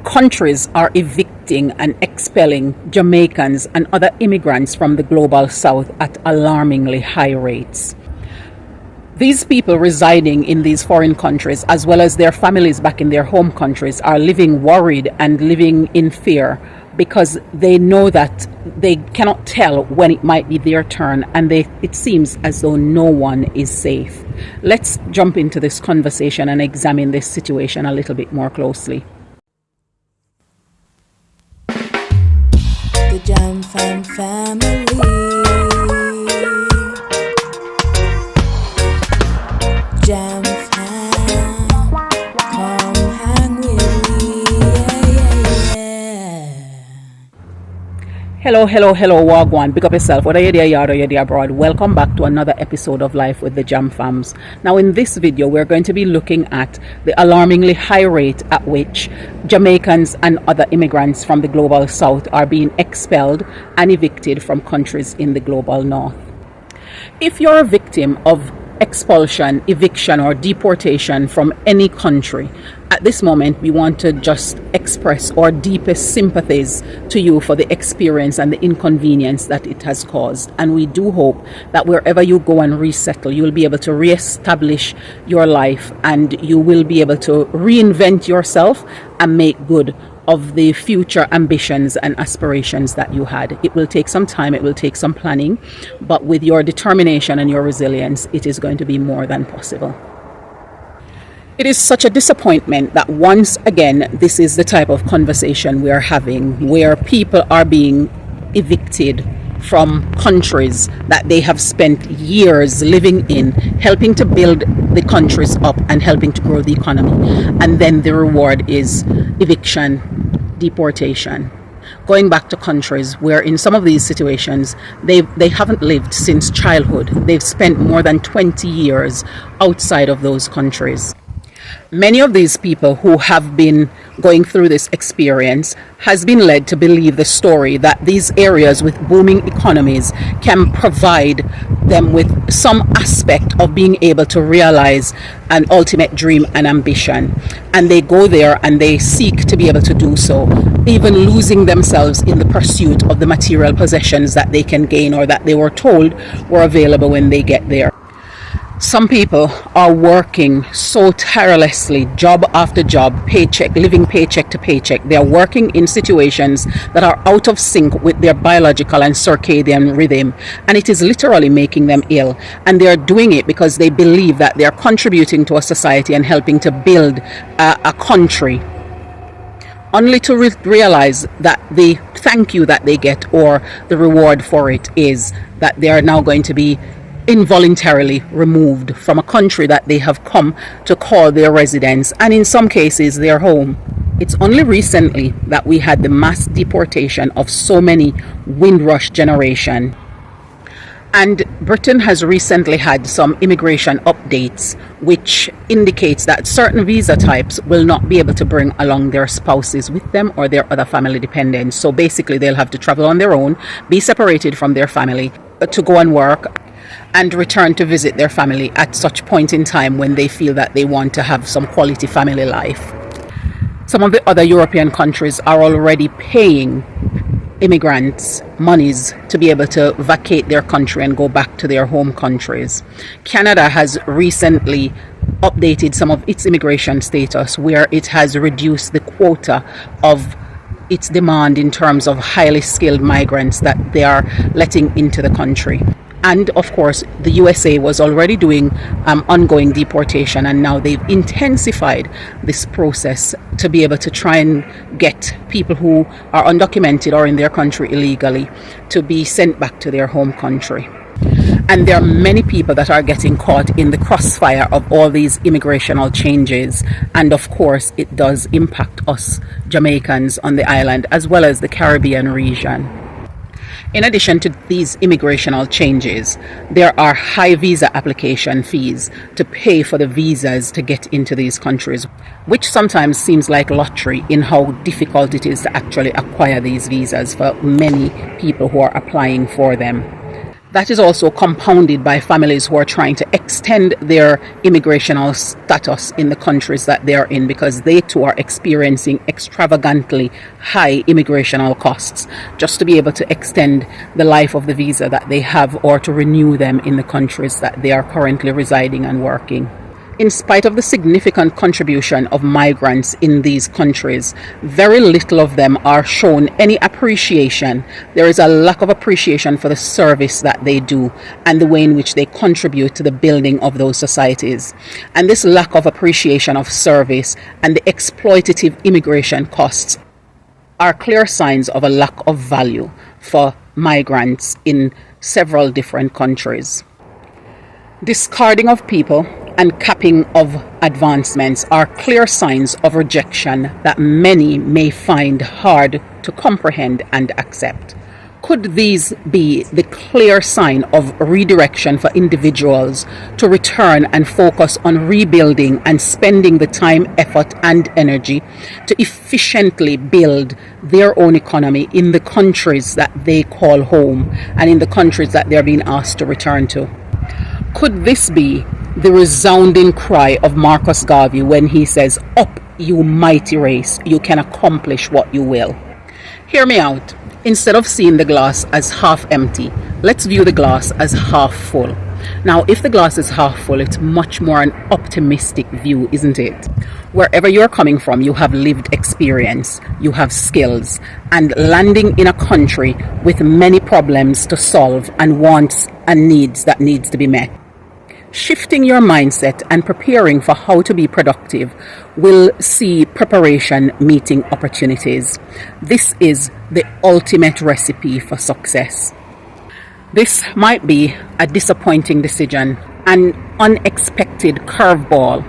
Countries are evicting and expelling Jamaicans and other immigrants from the global south at alarmingly high rates. These people residing in these foreign countries, as well as their families back in their home countries, are living worried and living in fear because they know that they cannot tell when it might be their turn, and it seems as though no one is safe. Let's jump into this conversation and examine this situation a little bit more closely. The Jam Fam family. Jam Fam, come hang with me. Yeah. Hello, Wagwan. Pick up yourself, whether you're there yard or you're there abroad. Welcome back to another episode of Life with the Jam Fams. Now, in this video, we're going to be looking at the alarmingly high rate at which Jamaicans and other immigrants from the global south are being expelled and evicted from countries in the global north. If you're a victim of expulsion, eviction, or deportation from any country, at this moment we want to just express our deepest sympathies to you for the experience and the inconvenience that it has caused. And we do hope that wherever you go and resettle, you'll be able to reestablish your life and you will be able to reinvent yourself and make good of the future ambitions and aspirations that you had. It will take some time, it will take some planning, but with your determination and your resilience, it is going to be more than possible. It is such a disappointment that once again, this is the type of conversation we are having, where people are being evicted from countries that they have spent years living in, helping to build the countries up and helping to grow the economy. And then the reward is eviction, deportation, going back to countries where in some of these situations they haven't lived since childhood. They've spent more than 20 years outside of those countries. Many of these people who have been going through this experience has been led to believe the story that these areas with booming economies can provide them with some aspect of being able to realize an ultimate dream and ambition. And they go there and they seek to be able to do so, even losing themselves in the pursuit of the material possessions that they can gain or that they were told were available when they get there. Some people are working so tirelessly, job after job, living paycheck to paycheck. They are working in situations that are out of sync with their biological and circadian rhythm, and it is literally making them ill. And they are doing it because they believe that they are contributing to a society and helping to build a country, only to realize that the thank you that they get or the reward for it is that they are now going to be involuntarily removed from a country that they have come to call their residence, and in some cases their home. It's only recently that we had the mass deportation of so many Windrush generation, and Britain has recently had some immigration updates which indicates that certain visa types will not be able to bring along their spouses with them or their other family dependents. So basically they'll have to travel on their own, be separated from their family to go and work, and return to visit their family at such point in time when they feel that they want to have some quality family life. Some of the other European countries are already paying immigrants monies to be able to vacate their country and go back to their home countries. Canada has recently updated some of its immigration status, where it has reduced the quota of its demand in terms of highly skilled migrants that they are letting into the country. And of course, the USA was already doing ongoing deportation, and now they've intensified this process to be able to try and get people who are undocumented or in their country illegally to be sent back to their home country. And there are many people that are getting caught in the crossfire of all these immigrational changes. And of course, it does impact us Jamaicans on the island as well as the Caribbean region. In addition to these immigrational changes, there are high visa application fees to pay for the visas to get into these countries, which sometimes seems like lottery in how difficult it is to actually acquire these visas for many people who are applying for them. That is also compounded by families who are trying to extend their immigrational status in the countries that they are in, because they too are experiencing extravagantly high immigrational costs just to be able to extend the life of the visa that they have or to renew them in the countries that they are currently residing and working. In spite of the significant contribution of migrants in these countries, very little of them are shown any appreciation. There is a lack of appreciation for the service that they do and the way in which they contribute to the building of those societies. And this lack of appreciation of service and the exploitative immigration costs are clear signs of a lack of value for migrants in several different countries. Discarding of people and capping of advancements are clear signs of rejection that many may find hard to comprehend and accept. Could these be the clear sign of redirection for individuals to return and focus on rebuilding and spending the time, effort, and energy to efficiently build their own economy in the countries that they call home and in the countries that they're being asked to return to? Could this be the resounding cry of Marcus Garvey when he says, "Up, you mighty race, you can accomplish what you will"? Hear me out. Instead of seeing the glass as half empty, let's view the glass as half full. Now, if the glass is half full, it's much more an optimistic view, isn't it? Wherever you're coming from, you have lived experience, you have skills, and landing in a country with many problems to solve and wants and needs that needs to be met. Shifting your mindset and preparing for how to be productive will see preparation meeting opportunities. This is the ultimate recipe for success. This might be a disappointing decision, an unexpected curveball.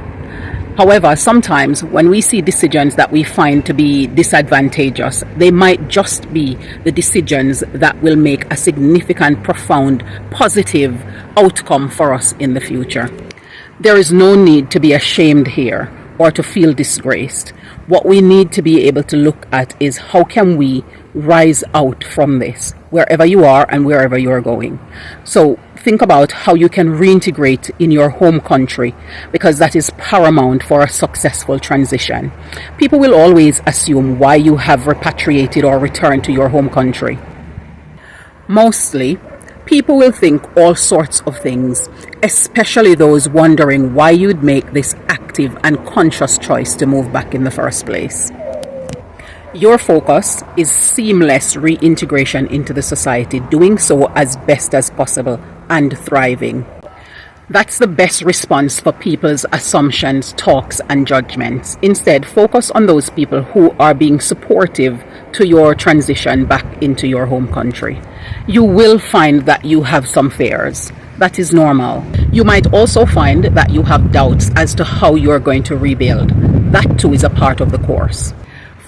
However, sometimes when we see decisions that we find to be disadvantageous, they might just be the decisions that will make a significant, profound, positive outcome for us in the future. There is no need to be ashamed here or to feel disgraced. What we need to be able to look at is how can we rise out from this, wherever you are and wherever you are going. So think about how you can reintegrate in your home country, because that is paramount for a successful transition. People will always assume why you have repatriated or returned to your home country. Mostly, people will think all sorts of things, especially those wondering why you'd make this active and conscious choice to move back in the first place. Your focus is seamless reintegration into the society, doing so as best as possible and thriving. That's the best response for people's assumptions, talks, and judgments. Instead, focus on those people who are being supportive to your transition back into your home country. You will find that you have some fears. That is normal. You might also find that you have doubts as to how you are going to rebuild. That too is a part of the course.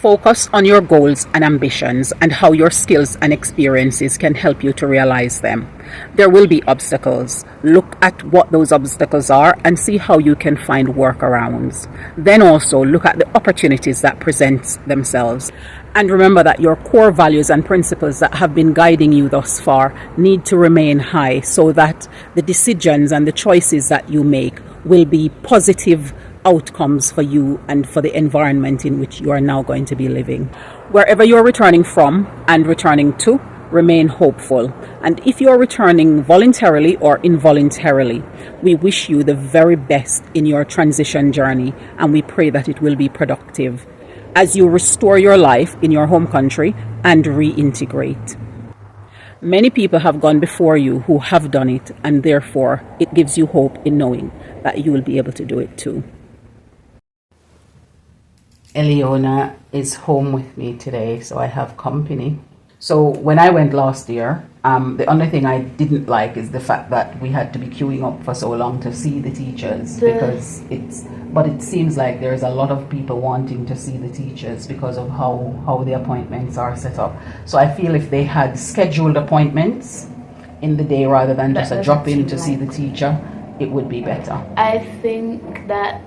Focus on your goals and ambitions and how your skills and experiences can help you to realize them. There will be obstacles. Look at what those obstacles are and see how you can find workarounds. Then also look at the opportunities that present themselves. And remember that your core values and principles that have been guiding you thus far need to remain high, so that the decisions and the choices that you make will be positive outcomes for you and for the environment in which you are now going to be living. Wherever you're returning from and returning to, remain hopeful. And if you're returning voluntarily or involuntarily, we wish you the very best in your transition journey, and we pray that it will be productive as you restore your life in your home country and reintegrate. Many people have gone before you who have done it, and therefore it gives you hope in knowing that you will be able to do it too. Eliona is home with me today, so I have company. So when I went last year, the only thing I didn't like is the fact that we had to be queuing up for so long to see the teachers, but it seems like there's a lot of people wanting to see the teachers because of how the appointments are set up. So I feel if they had scheduled appointments in the day rather than just a drop in to see the teacher, it would be better. I think that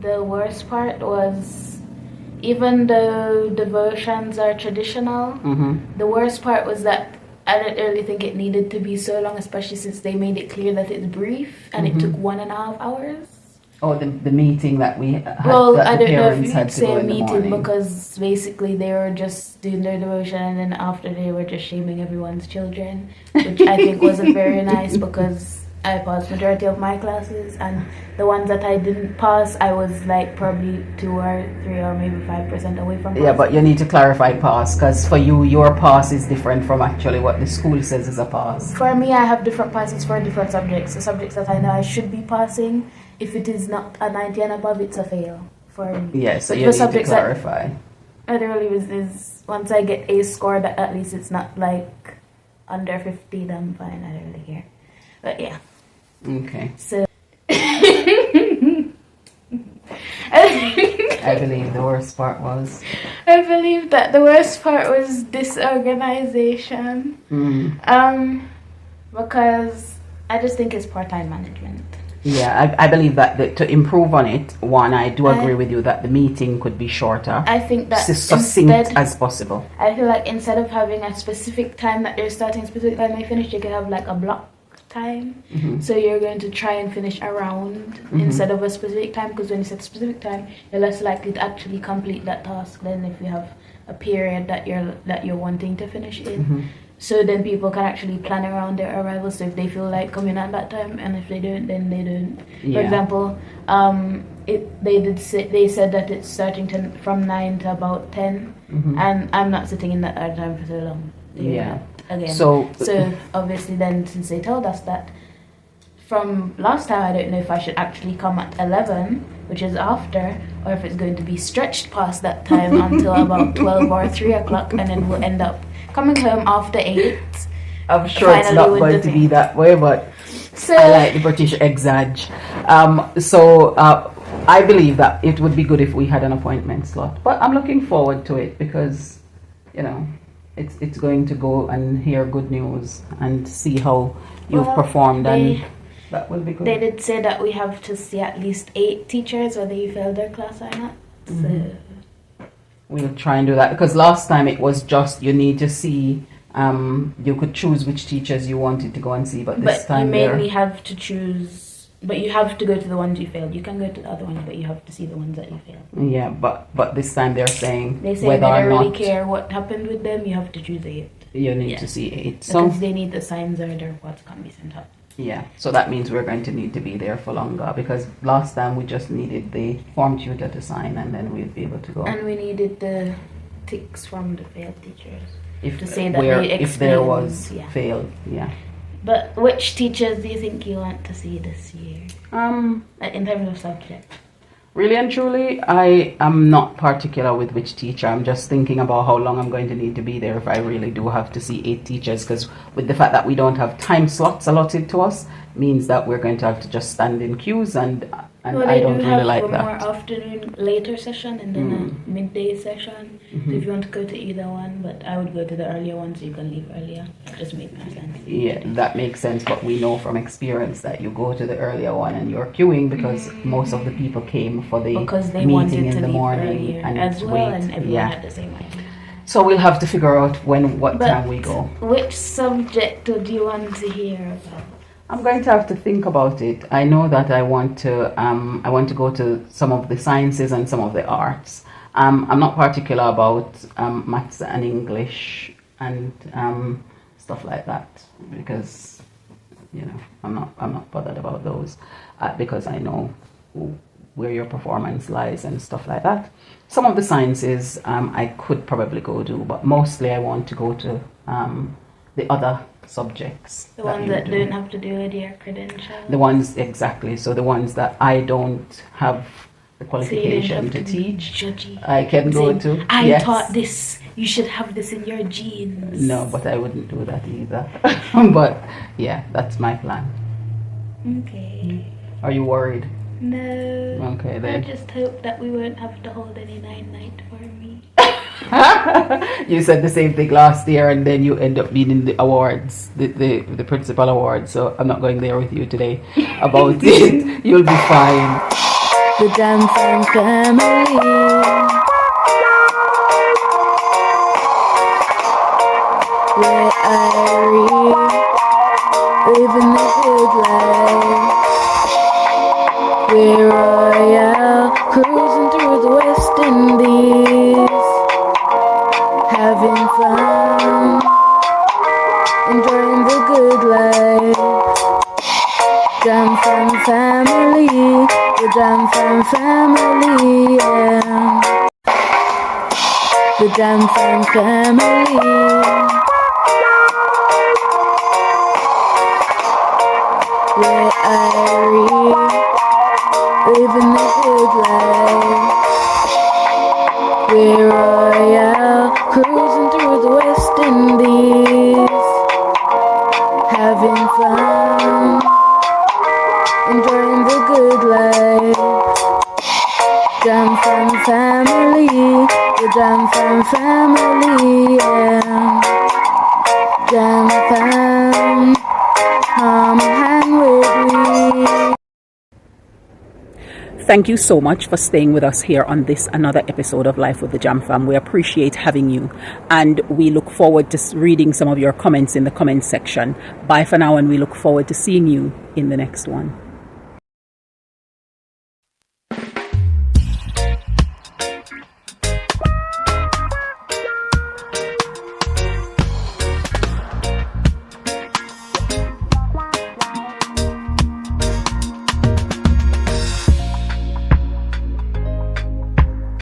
the worst part was, even though devotions are traditional, the worst part was that I don't really think it needed to be so long, especially since they made it clear that it's brief and it took 1.5 hours. Oh, the meeting that we had, Well, that I the don't know if parents you had could to say go a in the meeting morning. because basically they were just doing their devotion and then after they were just shaming everyone's children, which I think wasn't very nice because I passed majority of my classes and the ones that I didn't pass, I was like probably 2 or 3 or maybe 5% away from passing. Yeah, but you need to clarify pass, because for you, your pass is different from actually what the school says is a pass. For me, I have different passes for different subjects. The subjects that I know I should be passing, if it is not a 90 and above, it's a fail for me. Yeah, so But you for need to subjects that clarify. I really is once I get a score that at least it's not like under 50, then fine. I don't really care. But yeah. Okay. So I believe the worst part was. I believe that the worst part was disorganization. Because I just think it's poor time management. Yeah, I believe that to improve on it, one, I do agree with you that the meeting could be shorter. I think that succinct instead, as possible. I feel like instead of having a specific time that you're starting, a specific time they finish, you could have like a block time. So you're going to try and finish around instead of a specific time, because when you set a specific time, you're less likely to actually complete that task than if you have a period that you're wanting to finish in. So then people can actually plan around their arrival. So if they feel like coming at that time, and if they don't, then they don't. Yeah. For example, they said that it's starting from 9 to about 10, and I'm not sitting in that other time for so long. Yeah. Again. So obviously then, since they told us that from last time, I don't know if I should actually come at 11, which is after, or if it's going to be stretched past that time until about 12 or 3 o'clock, and then we'll end up coming home after 8. I'm sure it's not going to be that way, but So I like the British exag. I believe that it would be good if we had an appointment slot. But I'm looking forward to it because, it's going to go and hear good news and see how you've performed, and that will be good. they did say that we have to see at least 8 teachers, whether you failed their class or not. So We'll try and do that because last time it was just you need to see. You could choose which teachers you wanted to go and see, but this time you mainly have to choose. But you have to go to the ones you failed. You can go to the other ones, but you have to see the ones that you failed. Yeah, but this time they're saying They say whether they or don't really not care what happened with them. You have to choose 8. you need to see 8. So Because they need the signs or the reports can't be sent up. yeah, so that means we're going to need to be there for longer because last time we just needed the form tutor to sign and then we'd be able to go. And we needed the ticks from the failed teachers If to say that if there was failed, yeah. But which teachers do you think you want to see this year? In terms of subject. Really and truly, I am not particular with which teacher. I'm just thinking about how long I'm going to need to be there if I really do have to see 8 teachers, because with the fact that we don't have time slots allotted to us means that we're going to have to just stand in queues, and I don't really like that. More afternoon later session and then a midday session. So if you want to go to either one, but I would go to the earlier one so you can leave earlier. That just makes more sense. Yeah, that makes sense, but we know from experience that you go to the earlier one and you're queuing because most of the people came for the meeting in the morning and as well, wait. and everyone Yeah. had the same idea. So we'll have to figure out what time we go. Which subject do you want to hear about? I'm going to have to think about it. I know that I want to go to some of the sciences and some of the arts. I'm not particular about maths and English and stuff like that because I'm not bothered about those because I know where your performance lies and stuff like that. Some of the sciences I could probably go do, but mostly I want to go to the other subjects. The ones that don't have to do with your credentials. The ones, exactly. So the ones that I don't have the qualification to teach, judgy. I can go to. I taught this. You should have this in your genes. No, but I wouldn't do that either. But yeah, that's my plan. Okay. Are you worried? No. Okay then. I just hope that we won't have to hold any 9-night for me. You said the same thing last year and then you end up being in the awards, the principal awards, so I'm not going there with you today about it. You'll be fine. The Jam Fam family. We're living the good life. We're royal, cruising through the West Indies, having fun, enjoying the good life. Jam Fam family, the Jam Fam family, yeah. The Jam Fam family. We're Irie, living the good life. We're royal, cruising through the West Indies, having fun, enjoying the good life. Jam Fam family, the Jam Fam family, yeah. Jam Fam, hang with me. Thank you so much for staying with us here on this another episode of Life with the Jam Fam. We appreciate having you, and we look forward to reading some of your comments in the comment section. Bye for now, and we look forward to seeing you in the next one.